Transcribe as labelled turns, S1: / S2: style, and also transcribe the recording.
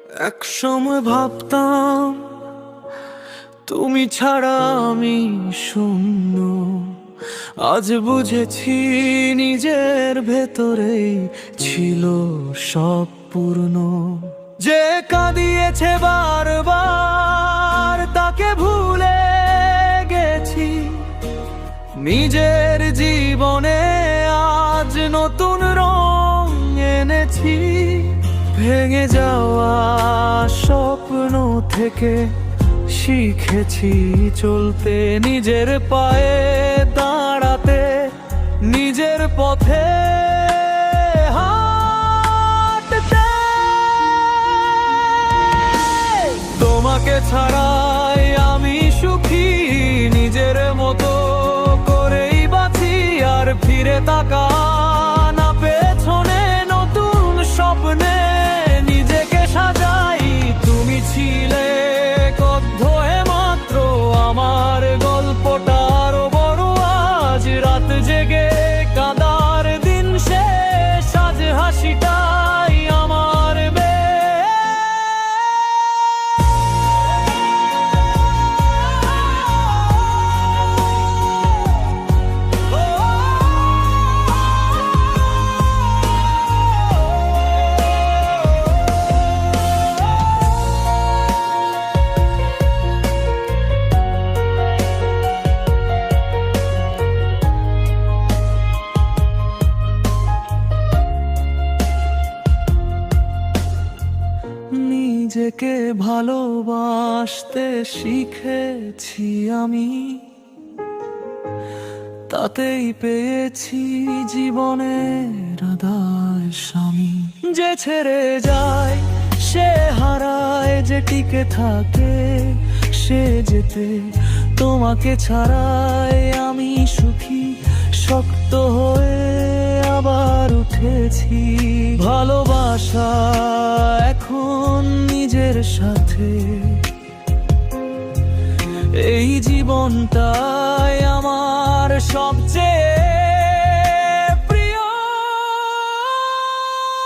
S1: এক সময় ভাবতাম তুমি ছাড়া আমি শূন্য। আজ বুঝেছি নিজের ভেতরেই ছিল সব পূর্ণ। যে কাঁদিয়েছে বারবার তাকে ভুলে গেছি। নিজের জীবনে আজ নতুন রং এনেছি। ভেঙে যাওয়া স্বপ্ন থেকে শিখেছি চলতে, নিজের পায়ে দাঁড়াতে, নিজের পথে হাঁটতে। তোমাকে ছাড়াই আমি সুখী, নিজের মতো করেই বাঁচি। আর ফিরে তাকা না পেছনে, নতুন স্বপ্নে নিজেকে সাজাই। তুমি ছিলে কদ্ধয়ে মাত্র, আমার গল্পটা আরো বড়। আজ রাত জেগে কাঁদার দিন শেষ, আজ হাসিটাই আমার নিজেকে ভালোবাসতে শিখেছি আমি। তাতেই পেয়েছি জীবনের আদার স্বামী। যে ছেড়ে যায় সে হারায়, যে টিকে থাকে সে যেতে। তোমাকে ছাড়াই আমি সুখী, শক্ত হয়ে আবার উঠেছি। ভালোবাসা এখন নিজের সাথে, এই জীবনটা